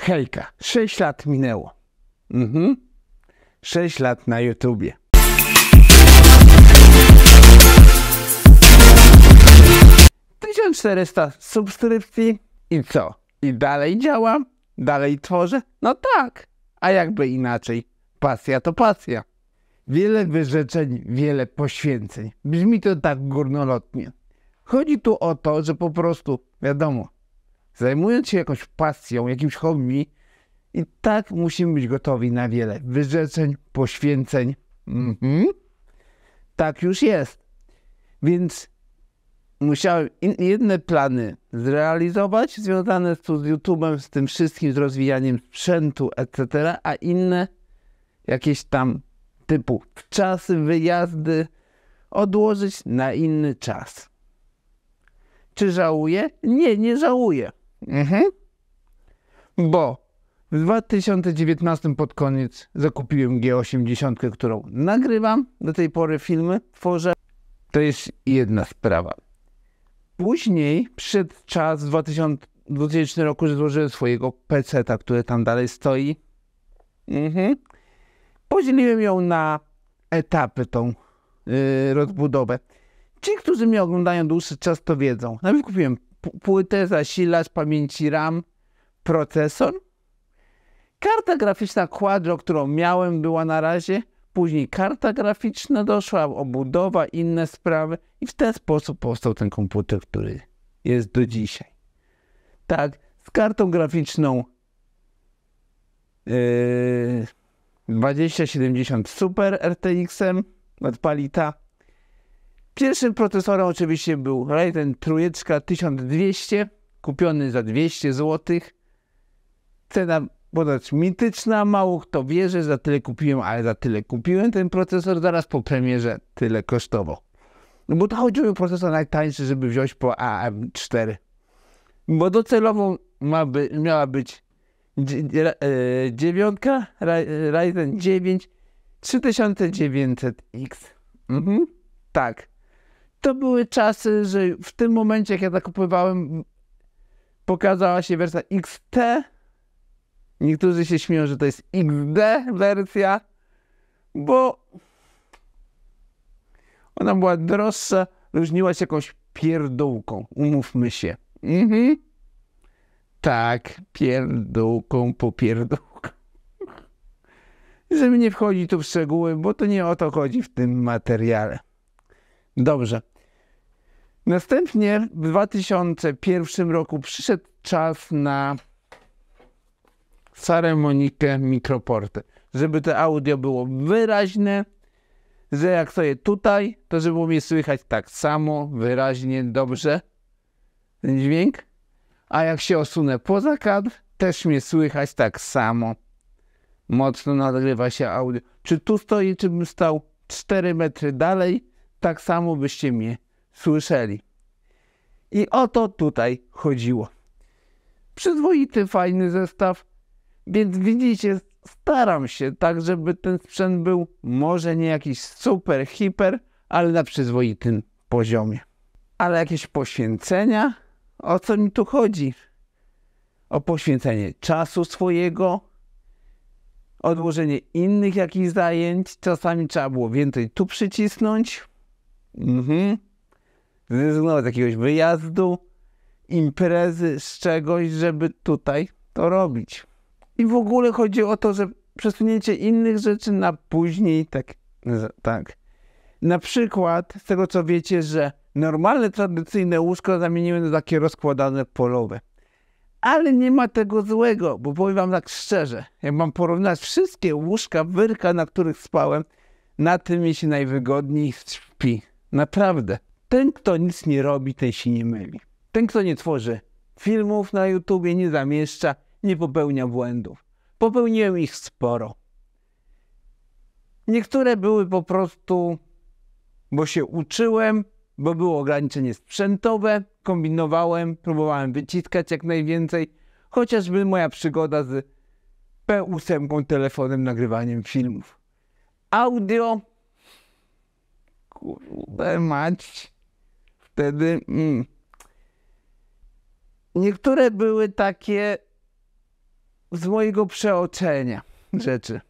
Hejka, 6 lat minęło. 6 lat na YouTubie. Tysiąc 1400 subskrypcji i co? I dalej działam? Dalej tworzę? No tak, a jakby inaczej. Pasja to pasja. Wiele wyrzeczeń, wiele poświęceń. Brzmi to tak górnolotnie. Chodzi tu o to, że po prostu, wiadomo, zajmując się jakąś pasją, jakimś hobby, i tak musimy być gotowi na wiele wyrzeczeń, poświęceń. Tak już jest. Więc musiałem jedne plany zrealizować, związane z YouTube'em, z tym wszystkim, z rozwijaniem sprzętu, etc., a inne jakieś tam typu czasy, wyjazdy odłożyć na inny czas. Czy żałuję? Nie, nie żałuję. Bo w 2019 pod koniec zakupiłem G80, którą nagrywam. Do tej pory filmy tworzę. To jest jedna sprawa. Później przyszedł czas w 2000 roku, że złożyłem swojego PC-ta, który tam dalej stoi. Podzieliłem ją na etapy, tą rozbudowę. Ci, którzy mnie oglądają dłuższy czas, to wiedzą. Najpierw kupiłem płytę, zasilacz, pamięci RAM, procesor. Karta graficzna Quadro, którą miałem, była na razie. Później karta graficzna doszła, obudowa, inne sprawy. I w ten sposób powstał ten komputer, który jest do dzisiaj. Tak, z kartą graficzną 2070 Super RTX-em od Palita. Pierwszym procesorem oczywiście był Ryzen 3 1200, kupiony za 200 zł. Cena podać mityczna, mało kto wierzy, za tyle kupiłem, ale za tyle kupiłem ten procesor, zaraz po premierze tyle kosztował. No bo to chodziło o procesor najtańszy, żeby wziąć po AM4. Bo docelowo miała być 9, Ryzen 9 3900X. Tak. To były czasy, że w tym momencie, jak ja zakupowałem, pokazała się wersja XT. Niektórzy się śmieją, że to jest XD wersja, bo ona była droższa, różniła się jakąś pierdółką, umówmy się. Tak, pierdółką po pierdółką. Żeby nie wchodzić tu w szczegóły, bo to nie o to chodzi w tym materiale. Dobrze. Następnie w 2001 roku przyszedł czas na Saramonikę Mikroportę. Żeby to audio było wyraźne, że jak stoję tutaj, to żeby było mnie słychać tak samo, wyraźnie, dobrze ten dźwięk. A jak się osunę poza kadr, też mnie słychać tak samo. Mocno nagrywa się audio. Czy tu stoi, czy bym stał 4 metry dalej, tak samo byście mnie słyszeli. I o to tutaj chodziło. Przyzwoity, fajny zestaw, więc widzicie, staram się tak, żeby ten sprzęt był może nie jakiś super, hiper, ale na przyzwoitym poziomie. Ale jakieś poświęcenia? O co mi tu chodzi? O poświęcenie czasu swojego, odłożenie innych jakichś zajęć. Czasami trzeba było więcej tu przycisnąć. Zrezygnować z jakiegoś wyjazdu, imprezy, z czegoś, żeby tutaj to robić. I w ogóle chodzi o to, że przesunięcie innych rzeczy na później, tak. Na przykład, z tego co wiecie, że normalne, tradycyjne łóżko zamieniłem na takie rozkładane polowe. Ale nie ma tego złego, bo powiem wam tak szczerze, jak mam porównać wszystkie łóżka, wyrka, na których spałem, na tym mi się najwygodniej śpi. Naprawdę. Ten, kto nic nie robi, ten się nie myli. Ten, kto nie tworzy filmów na YouTubie, nie zamieszcza, nie popełnia błędów. Popełniłem ich sporo. Niektóre były po prostu, bo się uczyłem, bo było ograniczenie sprzętowe, kombinowałem, próbowałem wyciskać jak najwięcej, chociażby moja przygoda z P8 telefonem, nagrywaniem filmów. Audio, kurde mać, wtedy niektóre były takie z mojego przeoczenia rzeczy.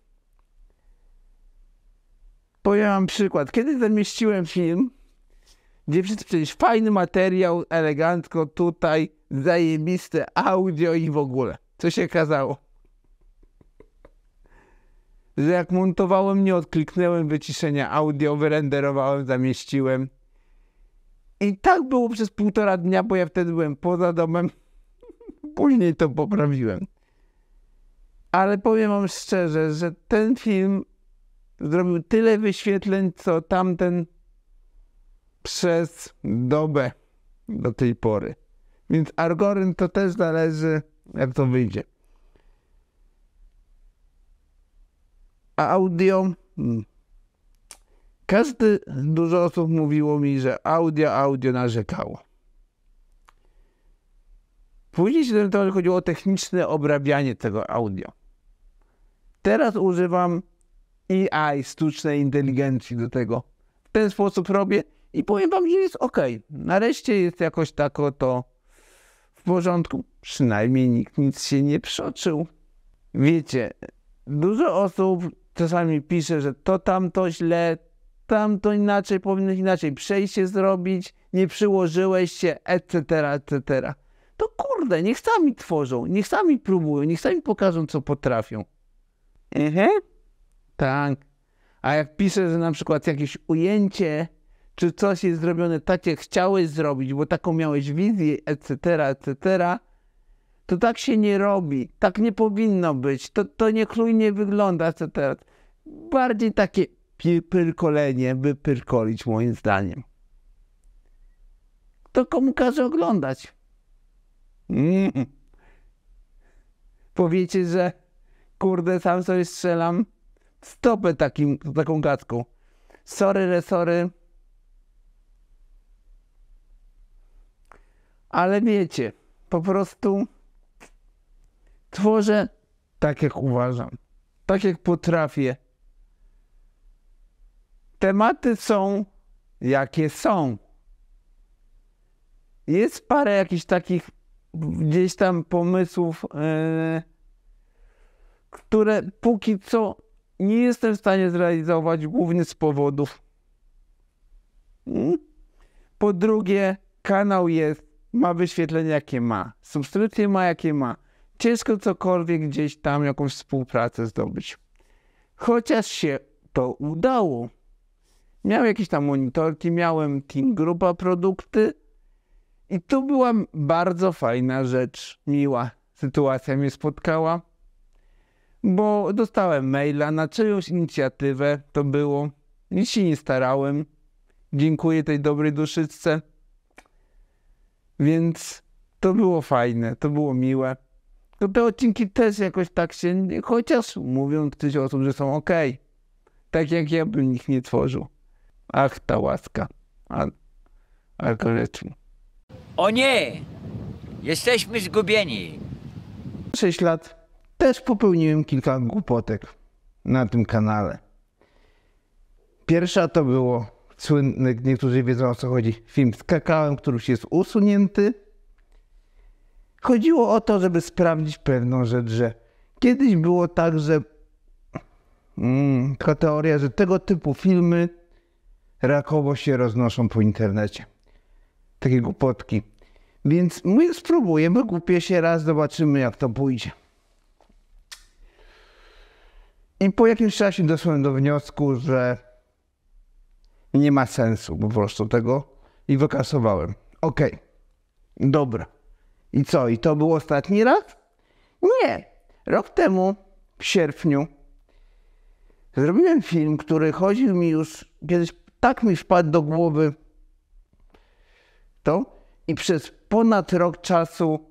Powiem wam przykład. Kiedy zamieściłem film, gdzie przecież fajny materiał, elegancko tutaj, zajebiste audio i w ogóle. Co się okazało? Że jak montowałem, nie odkliknąłem wyciszenia audio, wyrenderowałem, zamieściłem. I tak było przez 1,5 dnia, bo ja wtedy byłem poza domem. Później to poprawiłem. Ale powiem wam szczerze, że ten film zrobił tyle wyświetleń, co tamten przez dobę do tej pory. Więc algorytm to też zależy, jak to wyjdzie. A audio... Dużo osób mówiło mi, że audio narzekało. Później się to chodziło o techniczne obrabianie tego audio. Teraz używam AI, sztucznej inteligencji do tego. W ten sposób robię i powiem wam, że jest ok. Nareszcie jest jakoś tak oto w porządku. Przynajmniej nikt nic się nie przeoczył. Wiecie, dużo osób czasami pisze, że to tamto źle, tamto inaczej, powinieneś inaczej przejście zrobić, nie przyłożyłeś się, etc., etc. To kurde, niech sami tworzą, niech sami próbują, niech sami pokażą, co potrafią. Tak. A jak piszę, że na przykład jakieś ujęcie, czy coś jest zrobione tak, jak chciałeś zrobić, bo taką miałeś wizję, etc., etc., to tak się nie robi, tak nie powinno być, to niechlujnie wygląda, etc. Bardziej takie pyrkolenie, by pyrkolić, moim zdaniem. To komu każe oglądać? Powiecie, że kurde, sam sobie strzelam w stopę taką gadką. Sorry. Ale wiecie, po prostu tworzę tak, jak uważam. Tak, jak potrafię. Tematy są, jakie są. Jest parę jakichś takich gdzieś tam pomysłów, które póki co nie jestem w stanie zrealizować, głównie z powodów. Po drugie, kanał ma wyświetlenie jakie ma, subskrypcje ma jakie ma. Ciężko cokolwiek gdzieś tam, jakąś współpracę zdobyć. Chociaż się to udało. Miałem jakieś tam monitorki, miałem Team Grupa produkty i to była bardzo fajna rzecz, miła sytuacja mnie spotkała, bo dostałem maila na czyjąś inicjatywę, to było, nic się nie starałem, dziękuję tej dobrej duszyczce, więc to było fajne, to było miłe. To te odcinki też jakoś tak się, chociaż mówią ktoś osób, że są ok, tak jak ja bym ich nie tworzył. Ach, ta łaska algorytmu. O nie! Jesteśmy zgubieni. 6 lat też popełniłem kilka głupotek na tym kanale. Pierwsza to było słynny, niektórzy wiedzą, o co chodzi, film z kakałem, który już jest usunięty. Chodziło o to, żeby sprawdzić pewną rzecz, że kiedyś było tak, że taka teoria, że tego typu filmy rakowo się roznoszą po internecie. Takie głupotki. Więc mówię, spróbuję, bo głupie się raz, zobaczymy, jak to pójdzie. I po jakimś czasie doszłem do wniosku, że nie ma sensu po prostu tego i wykasowałem. Okej, dobra. I co? I to był ostatni raz? Nie. Rok temu, w sierpniu, zrobiłem film, który chodził mi już kiedyś, tak mi wpadł do głowy i przez ponad rok czasu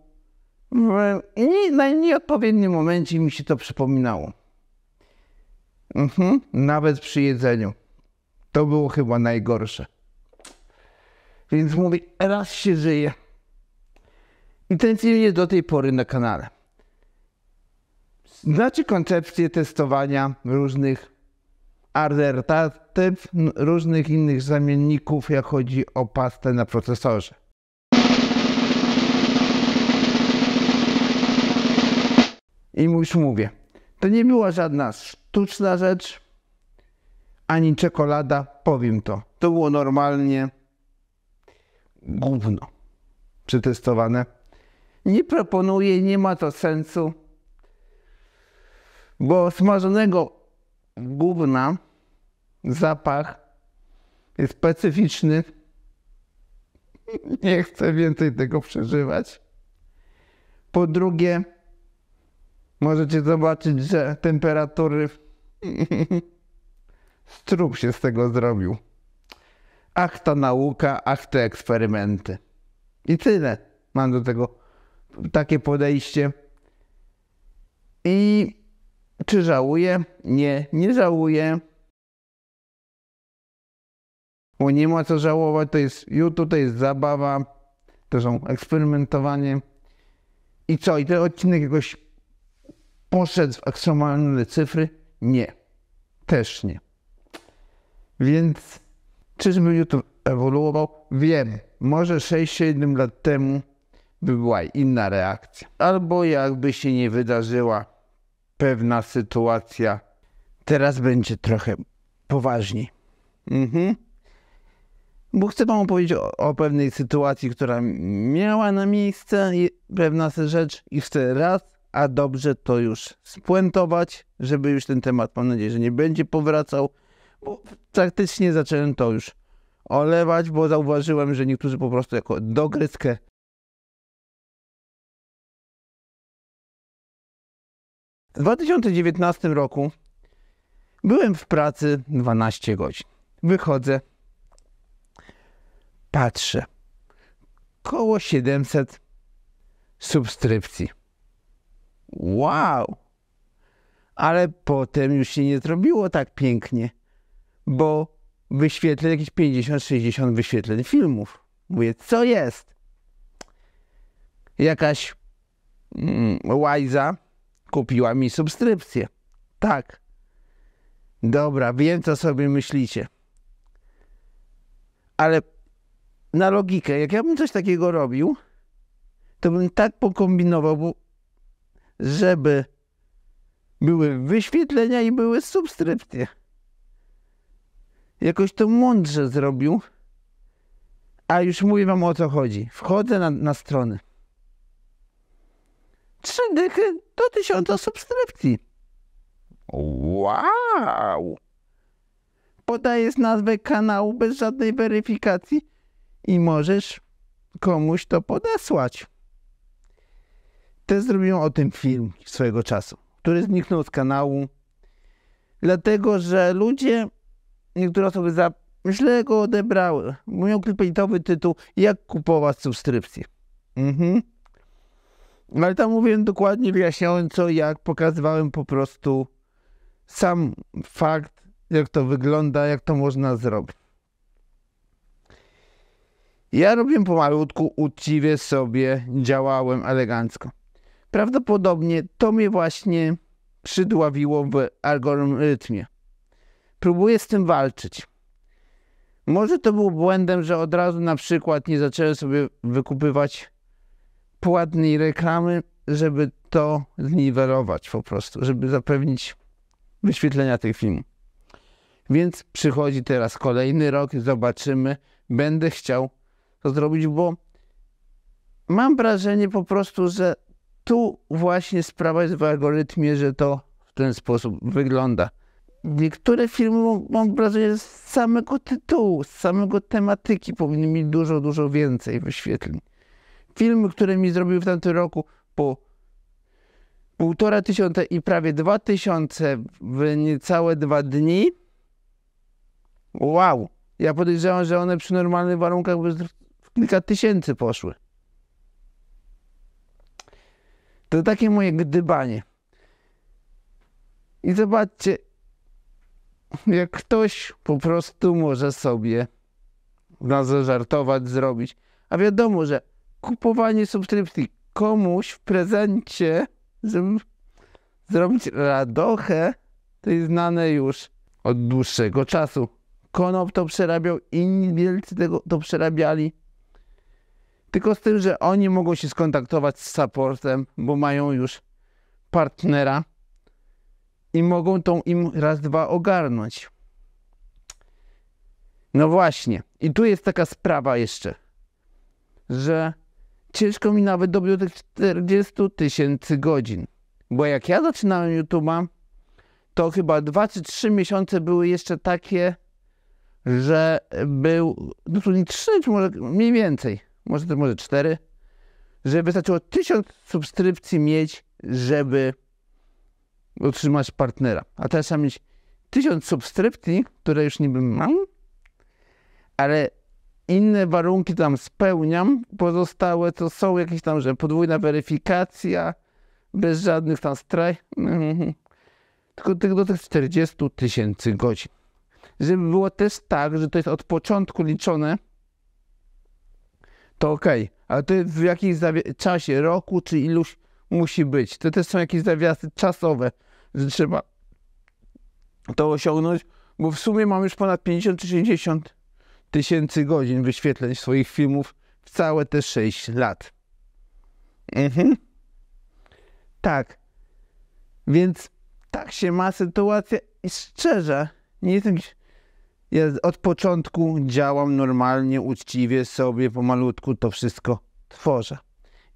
na nieodpowiednim momencie mi się to przypominało. Nawet przy jedzeniu. To było chyba najgorsze. Więc mówię, raz się żyje. I ten film jest do tej pory na kanale. Znacie koncepcję testowania różnych alternatyw, różnych innych zamienników, jak chodzi o pastę na procesorze. I już mówię, to nie była żadna sztuczna rzecz, ani czekolada, powiem to. To było normalnie gówno przetestowane. Nie proponuję, nie ma to sensu, bo smażonego gówna zapach jest specyficzny. Nie chcę więcej tego przeżywać. Po drugie, możecie zobaczyć, że temperatury strób się z tego zrobił. Ach, ta nauka, ach, te eksperymenty. I tyle. Mam do tego takie podejście. I czy żałuję? Nie, nie żałuję. Bo nie ma co żałować, to jest YouTube, to jest zabawa, to są eksperymentowanie. I co? I ten odcinek jakoś poszedł w ekstremalne cyfry? Nie. Też nie. Więc czyżby YouTube ewoluował? Wiem. Może 6-7 lat temu by była inna reakcja. Albo jakby się nie wydarzyła pewna sytuacja, teraz będzie trochę poważniej. Bo chcę wam opowiedzieć o pewnej sytuacji, która miała na miejsce, pewna rzecz i chcę raz, a dobrze to już spuentować, żeby już ten temat, mam nadzieję, że nie będzie powracał, bo praktycznie zacząłem to już olewać, bo zauważyłem, że niektórzy po prostu jako dogrywkę. W 2019 roku byłem w pracy 12 godzin. Wychodzę, patrzę, koło 700 subskrypcji. Wow! Ale potem już się nie zrobiło tak pięknie, bo wyświetlę jakieś 50-60 wyświetleń filmów. Mówię, co jest? Jakaś łajza kupiła mi subskrypcję. Tak. Dobra, wiem, co sobie myślicie. Ale na logikę, jak ja bym coś takiego robił, to bym tak pokombinował, żeby były wyświetlenia i były subskrypcje. Jakoś to mądrze zrobił, a już mówię wam, o co chodzi. Wchodzę na stronę. 3 dychy do 1000 subskrypcji. Wow! Podajesz nazwę kanału bez żadnej weryfikacji i możesz komuś to podesłać. Też zrobiłem o tym film swojego czasu, który zniknął z kanału, dlatego że ludzie, niektóre osoby źle go odebrały. Miał clickbaitowy tytuł, jak kupować subskrypcje. Ale tam mówiłem dokładnie, wyjaśniałem co, jak, pokazywałem po prostu sam fakt, jak to wygląda, jak to można zrobić. Ja robiłem pomalutku, uczciwie sobie, działałem elegancko. Prawdopodobnie to mnie właśnie przydławiło w algorytmie. Próbuję z tym walczyć. Może to było błędem, że od razu na przykład nie zacząłem sobie wykupywać płatnej reklamy, żeby to zniwelować po prostu, żeby zapewnić wyświetlenia tych filmów. Więc przychodzi teraz kolejny rok, zobaczymy. Będę chciał to zrobić, bo mam wrażenie po prostu, że tu właśnie sprawa jest w algorytmie, że to w ten sposób wygląda. Niektóre filmy, mam wrażenie, z samego tytułu, z samego tematyki powinny mieć dużo więcej wyświetleń. Filmy, które mi zrobił w tamtym roku po 1500 i prawie 2000 w niecałe 2 dni. Wow! Ja podejrzewam, że one przy normalnych warunkach by w kilka tysięcy poszły. To takie moje gdybanie. I zobaczcie, jak ktoś po prostu może sobie zażartować, zrobić. A wiadomo, że kupowanie subskrypcji komuś w prezencie, żeby zrobić radochę, to jest znane już od dłuższego czasu. Konop to przerabiał, inni wielcy to przerabiali. Tylko z tym, że oni mogą się skontaktować z supportem, bo mają już partnera i mogą tą im raz, dwa ogarnąć. No właśnie. I tu jest taka sprawa jeszcze, że ciężko mi nawet dobić tych 40 000 godzin. Bo jak ja zaczynałem YouTube'a, to chyba 2 czy 3 miesiące były jeszcze takie, że był, no to nie 3, czy może mniej więcej, może 4, że wystarczyło 1000 subskrypcji mieć, żeby utrzymać partnera. A teraz trzeba mieć 1000 subskrypcji, które już niby mam, ale inne warunki tam spełniam, pozostałe to są jakieś tam, że podwójna weryfikacja, bez żadnych tam tylko do tych 40 000 godzin. Żeby było też tak, że to jest od początku liczone, to okej, ale to jest w jakimś czasie, roku czy iluś musi być. To też są jakieś zawiasy czasowe, że trzeba to osiągnąć, bo w sumie mam już ponad 50 czy 60 000 godzin wyświetleń swoich filmów w całe te 6 lat. Tak. Więc tak się ma sytuacja i szczerze, nie jestem... Ja od początku działam normalnie, uczciwie sobie, pomalutku to wszystko tworzę.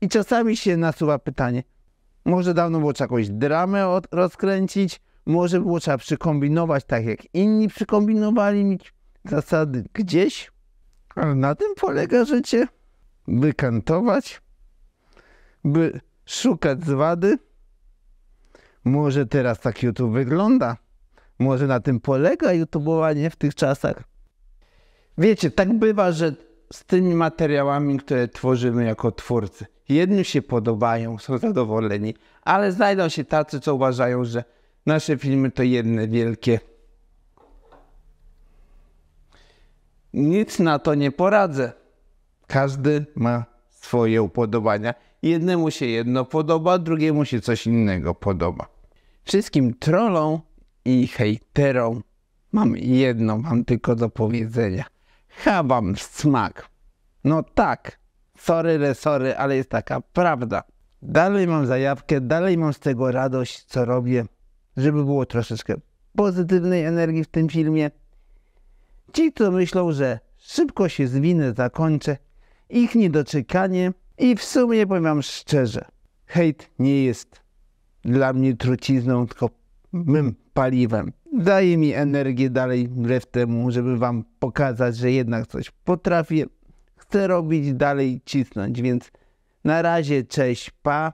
I czasami się nasuwa pytanie, może dawno było trzeba jakąś dramę rozkręcić, może było trzeba przykombinować tak jak inni przykombinowali, mieć zasady gdzieś, ale na tym polega życie, by kantować, by szukać zwady. Może teraz tak YouTube wygląda. Może na tym polega YouTubeowanie w tych czasach. Wiecie, tak bywa, że z tymi materiałami, które tworzymy jako twórcy, jednym się podobają, są zadowoleni, ale znajdą się tacy, co uważają, że nasze filmy to jedne wielkie. Nic na to nie poradzę. Każdy ma swoje upodobania. Jednemu się jedno podoba, drugiemu się coś innego podoba. Wszystkim trollom i hejterom mam tylko do powiedzenia. Wam smak. No tak, sorry, ale jest taka prawda. Dalej mam zajawkę, dalej mam z tego radość, co robię, żeby było troszeczkę pozytywnej energii w tym filmie. Ci, co myślą, że szybko się zwinę, zakończę, ich niedoczekanie i w sumie powiem wam szczerze, hejt nie jest dla mnie trucizną, tylko mym paliwem. Daje mi energię dalej wbrew temu, żeby wam pokazać, że jednak coś potrafię. Chcę robić dalej, cisnąć, więc na razie, cześć, pa.